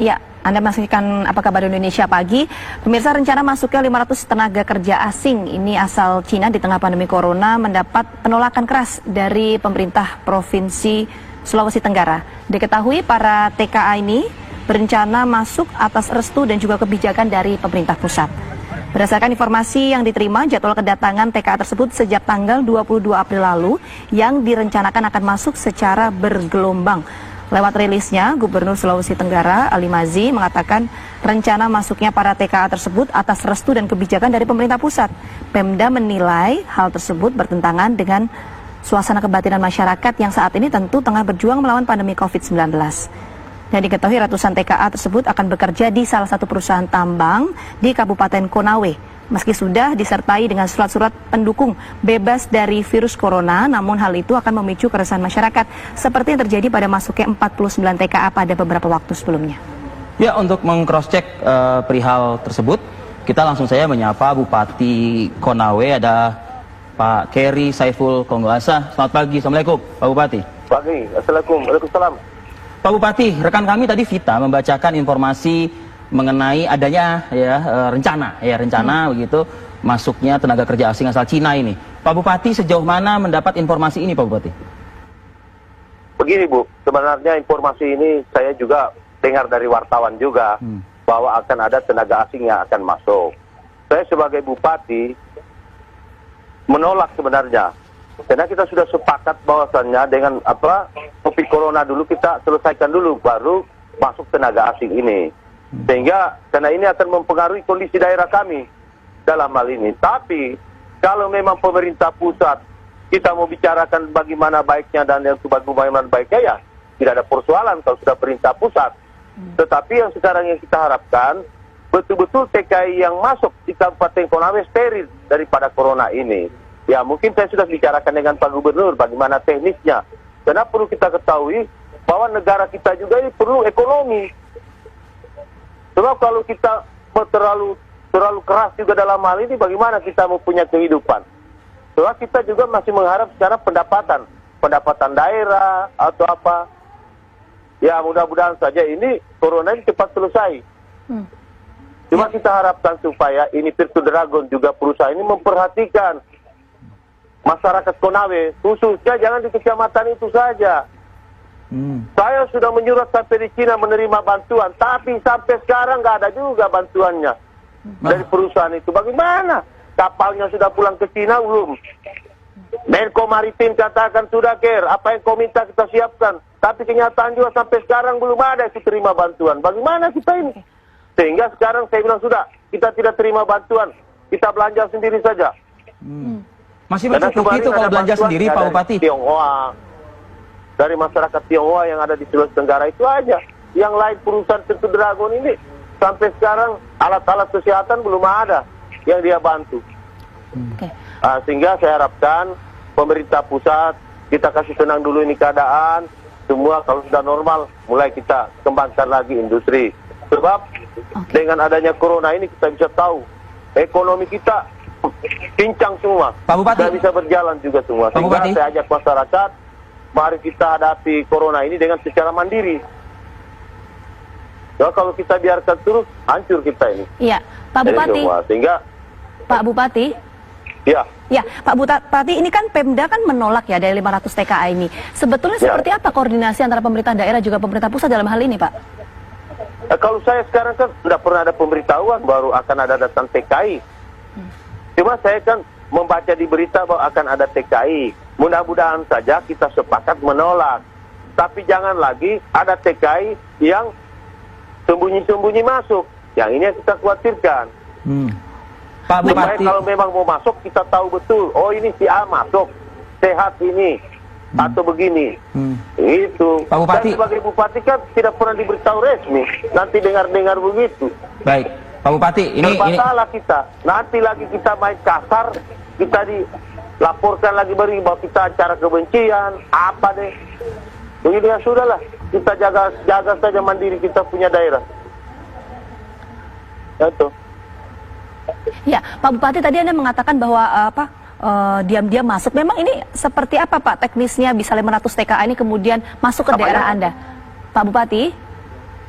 Ya, Anda menyaksikan Apa Kabar Indonesia Pagi. Pemirsa, rencana masuknya 500 tenaga kerja asing ini asal Cina di tengah pandemi corona mendapat penolakan keras dari pemerintah Provinsi Sulawesi Tenggara. Diketahui para TKA ini berencana masuk atas restu dan juga kebijakan dari pemerintah pusat. Berdasarkan informasi yang diterima, jadwal kedatangan TKA tersebut sejak tanggal 22 April lalu yang direncanakan akan masuk secara bergelombang. Lewat rilisnya, Gubernur Sulawesi Tenggara, Ali Mazi, mengatakan rencana masuknya para TKA tersebut atas restu dan kebijakan dari pemerintah pusat. Pemda menilai hal tersebut bertentangan dengan suasana kebatinan masyarakat yang saat ini tentu tengah berjuang melawan pandemi COVID-19. Dan diketahui ratusan TKA tersebut akan bekerja di salah satu perusahaan tambang di Kabupaten Konawe. Meski sudah disertai dengan surat-surat pendukung bebas dari virus corona, namun hal itu akan memicu keresahan masyarakat seperti yang terjadi pada masuknya 49 TKA pada beberapa waktu sebelumnya. Ya, untuk meng-cross-check perihal tersebut, kita langsung saja menyapa Bupati Konawe, ada Pak Keri Saiful Konggoasa. Selamat pagi, Assalamualaikum Pak Bupati. Pagi, Assalamualaikum, Waalaikumsalam. Pak Bupati, rekan kami tadi Vita membacakan informasi mengenai adanya rencana begitu masuknya tenaga kerja asing asal Cina ini. Pak Bupati, sejauh mana mendapat informasi ini Pak Bupati? Begini Bu, sebenarnya informasi ini saya juga dengar dari wartawan juga bahwa akan ada tenaga asing yang akan masuk. Saya sebagai Bupati menolak sebenarnya, karena kita sudah sepakat bahwasannya dengan COVID Corona dulu kita selesaikan dulu, baru masuk tenaga asing ini. Sehingga karena ini akan mempengaruhi kondisi daerah kami dalam hal ini. Tapi kalau memang pemerintah pusat kita mau bicarakan bagaimana baiknya dan yang bagaimana baiknya, ya tidak ada persoalan kalau sudah perintah pusat. Tetapi yang sekarang yang kita harapkan betul-betul TKI yang masuk di Kabupaten Konawe steril daripada corona ini. Ya mungkin saya sudah bicarakan dengan Pak Gubernur bagaimana teknisnya. Karena perlu kita ketahui bahwa negara kita juga ini perlu ekonomi. Sebab kalau kita terlalu keras juga dalam hal ini, bagaimana kita mau punya kehidupan? Sebab kita juga masih mengharap secara pendapatan daerah atau apa. Ya mudah-mudahan saja ini corona ini cepat selesai. Cuma kita harapkan supaya ini Virtu Dragon juga perusahaan ini memperhatikan masyarakat Konawe, khususnya jangan di kecamatan itu saja. Saya sudah menyurat sampai di Cina menerima bantuan, tapi sampai sekarang nggak ada juga bantuannya dari perusahaan itu. Bagaimana? Kapalnya sudah pulang ke Cina belum? Menko Maritim katakan sudah care, apa yang kau minta kita siapkan. Tapi kenyataan juga sampai sekarang belum ada yang terima bantuan. Bagaimana kita ini? Sehingga sekarang saya bilang sudah, kita tidak terima bantuan, kita belanja sendiri saja. Masih bercukup itu kalau belanja sendiri Pak Bupati? Tionghoa. Dari masyarakat Tionghoa yang ada di Sulawesi Tenggara itu aja. Yang lain perusahaan Virtu Dragon ini sampai sekarang alat-alat kesehatan belum ada yang dia bantu. Sehingga saya harapkan pemerintah pusat kita kasih tenang dulu ini keadaan. Semua kalau sudah normal mulai kita kembangkan lagi industri. Sebab dengan adanya corona ini kita bisa tahu ekonomi kita pincang semua. Pak Bupati, tidak bisa berjalan juga semua. Sehingga saya ajak masyarakat, mari kita hadapi corona ini dengan secara mandiri. Ya, kalau kita biarkan terus, hancur kita ini. Iya, Pak Bupati. Sehingga Pak Bupati. Ya. Ya, Pak Bupati, ini kan Pemda kan menolak ya dari 500 TKA ini. Sebetulnya seperti apa koordinasi antara pemerintah daerah juga pemerintah pusat dalam hal ini, Pak? Kalau saya sekarang kan tidak pernah ada pemberitahuan baru akan ada datang TKI. Cuma saya kan membaca di berita bahwa akan ada TKI. Mudah-mudahan saja kita sepakat menolak. Tapi jangan lagi ada TKI yang sembunyi-sembunyi masuk. Yang ini yang kita khawatirkan. Pak Bupati, kalau memang mau masuk kita tahu betul. Oh ini si A masuk, sehat ini atau begini. Itu. Pak Bupati. Dan sebagai Bupati kan tidak pernah diberitahu resmi. Nanti dengar-dengar begitu. Baik, Pak Bupati, ini salah kita. Nanti lagi kita main kasar, kita dilaporkan lagi bahwa kita acara kebencian, apa deh. Begitu ya sudahlah. Kita jaga saja mandiri kita punya daerah. Itu. Ya, Pak Bupati tadi Anda mengatakan bahwa diam-diam masuk. Memang ini seperti apa Pak teknisnya bisa 500 TKA ini kemudian masuk ke daerah Anda? Pak Bupati?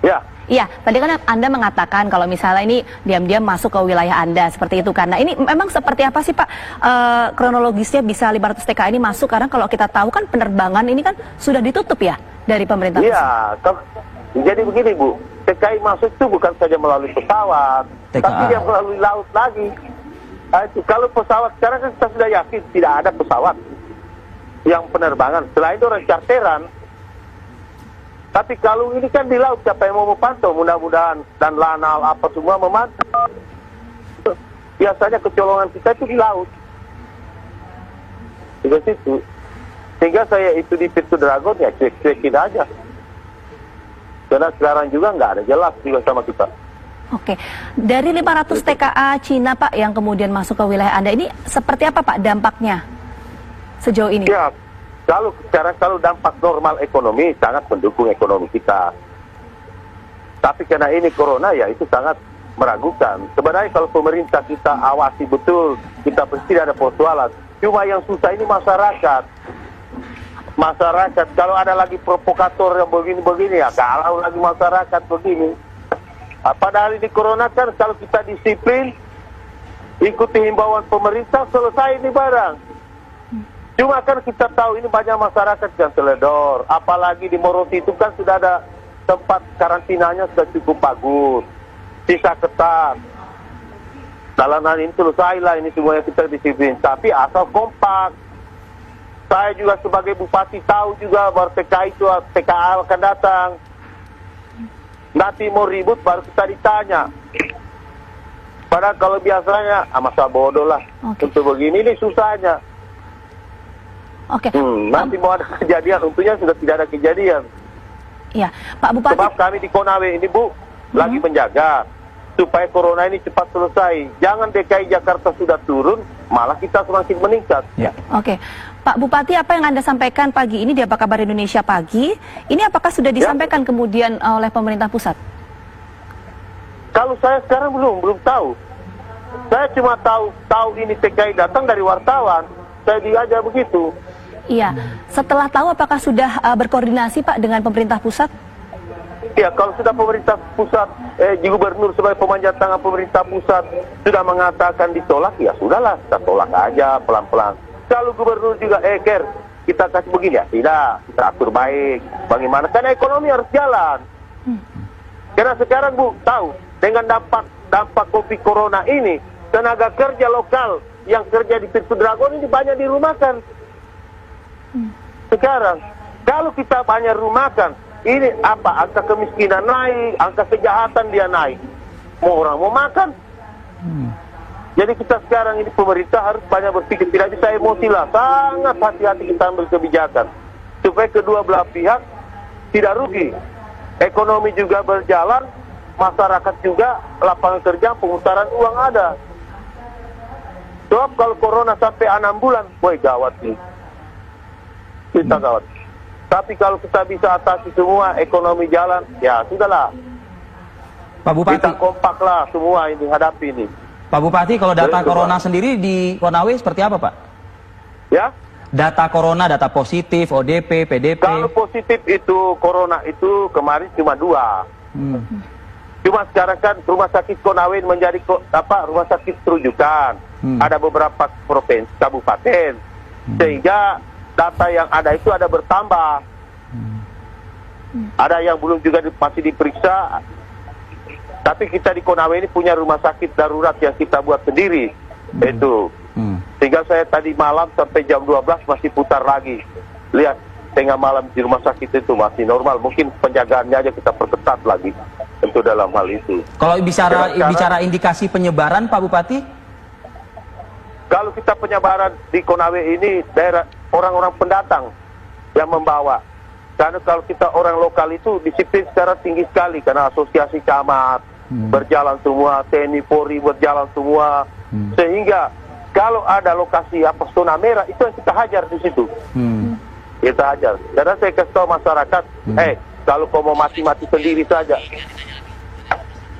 Ya. Iya, tadi kan Anda mengatakan kalau misalnya ini diam-diam masuk ke wilayah Anda seperti itu. Karena ini memang seperti apa sih Pak kronologisnya bisa 500 TKA ini masuk? Karena kalau kita tahu kan penerbangan ini kan sudah ditutup ya dari pemerintah pusat. Iya, jadi begini Bu, TKI masuk itu bukan saja melalui pesawat, tapi dia melalui laut lagi. Nah, itu kalau pesawat sekarang kan kita sudah yakin tidak ada pesawat yang penerbangan. Selain itu orang charteran. Tapi kalau ini kan di laut, siapa yang mau memantau? Mudah-mudahan dan lanal apa semua memantau. Biasanya kecolongan kita itu di laut. Di situ. Sehingga saya itu di Pirtu Dragon ya cuek-cuekin aja. Karena sekarang juga nggak ada jelas juga sama kita. Oke, dari 500 TKA Cina Pak yang kemudian masuk ke wilayah Anda ini seperti apa Pak dampaknya sejauh ini? Ya, kalau dampak normal ekonomi sangat mendukung ekonomi kita. Tapi karena ini corona ya itu sangat meragukan. Sebenarnya kalau pemerintah kita awasi betul, kita pasti ada persoalan. Cuma yang susah ini masyarakat. Masyarakat, kalau ada lagi provokator yang begini-begini ya kalau lagi masyarakat begini. Padahal ini corona kan kalau kita disiplin, ikuti himbauan pemerintah, selesai ini barang. Cuma kan kita tahu ini banyak masyarakat yang teledor. Apalagi di Morosi itu kan sudah ada tempat karantinanya sudah cukup bagus. Sisa ketat. Dalam hal ini selesailah ini semuanya kita disiplin. Tapi asal kompak. Saya juga sebagai bupati tahu juga bahwa TKA akan datang. Nanti mau ribut baru kita ditanya. Padahal kalau biasanya masa bodoh lah. Untuk begini ini susahnya. Oke. Nanti mau ada kejadian, untungnya sudah tidak ada kejadian. Iya, Pak Bupati. Sebab kami di Konawe ini Bu, lagi menjaga supaya corona ini cepat selesai. Jangan DKI Jakarta sudah turun, malah kita semakin meningkat. Ya. Oke, Pak Bupati, apa yang Anda sampaikan pagi ini di Apa Kabar Indonesia Pagi, ini apakah sudah disampaikan kemudian oleh pemerintah pusat? Kalau saya sekarang belum tahu. Saya cuma tahu ini TKI datang dari wartawan. Saya diajar begitu. Iya, setelah tahu apakah sudah berkoordinasi Pak dengan pemerintah pusat? Ya, kalau sudah pemerintah pusat, gubernur sebagai pemanjat tangan pemerintah pusat sudah mengatakan ditolak, ya sudahlah, kita tolak aja pelan-pelan. Kalau gubernur juga, Ker, kita kasih begini ya, tidak, kita atur baik. Bagaimana? Karena ekonomi harus jalan. Karena sekarang Bu, tahu, dengan dampak COVID corona ini, tenaga kerja lokal yang kerja di Pirtu Dragon ini banyak dirumahkan. Sekarang, kalau kita banyak rumahkan, ini apa? Angka kemiskinan naik, angka kejahatan dia naik. Mau orang mau makan. Jadi kita sekarang ini pemerintah harus banyak berpikir, tidak bisa emosi lah. Sangat hati-hati kita ambil kebijakan. Supaya kedua belah pihak tidak rugi. Ekonomi juga berjalan, masyarakat juga, lapangan kerja, pemutaran uang ada. Sebab kalau corona sampai 6 bulan, boy gawat nih. Kita gawat. Tapi kalau kita bisa atasi semua, ekonomi jalan, ya sudahlah. Pak Bupati. Kita kompak lah semua ini, hadapi ini. Pak Bupati, kalau data corona sendiri di Konawe seperti apa Pak? Ya? Data corona, data positif, ODP, PDP. Kalau positif itu, corona itu kemarin cuma 2. Cuma sekarang kan rumah sakit Konawe menjadi rumah sakit terujukan. Ada beberapa provinsi, kabupaten. Sehingga data yang ada itu ada bertambah. Ada yang belum juga masih diperiksa. Tapi kita di Konawe ini punya rumah sakit darurat yang kita buat sendiri. Itu. Sehingga saya tadi malam sampai jam 12 masih putar lagi. Lihat, tengah malam di rumah sakit itu masih normal. Mungkin penjagaannya aja kita perketat lagi. Tentu dalam hal itu. Kalau bicara indikasi penyebaran Pak Bupati? Kalau kita penyebaran di Konawe ini daerah orang-orang pendatang yang membawa. Karena kalau kita orang lokal itu disiplin secara tinggi sekali karena asosiasi camat berjalan semua, TNI Polri berjalan semua. Sehingga kalau ada lokasi apa zona merah itu yang kita hajar di situ. Kita hajar. Karena saya kasih tahu masyarakat, kalau kau mau mati-mati sendiri saja.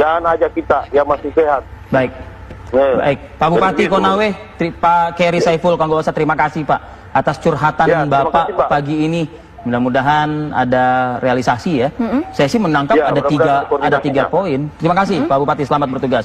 Jangan ajak kita yang masih sehat. Baik. Baik, Pak Bupati Konawe, Pak Keri Saiful Kanggosa, terima kasih Pak atas curhatan Bapak kasih, Pak. pagi ini Mudah-mudahan ada realisasi ya. Saya sih menangkap Ya, ada mudah-mudahan tiga koordinasinya. poin. Terima kasih Pak Bupati, selamat bertugas.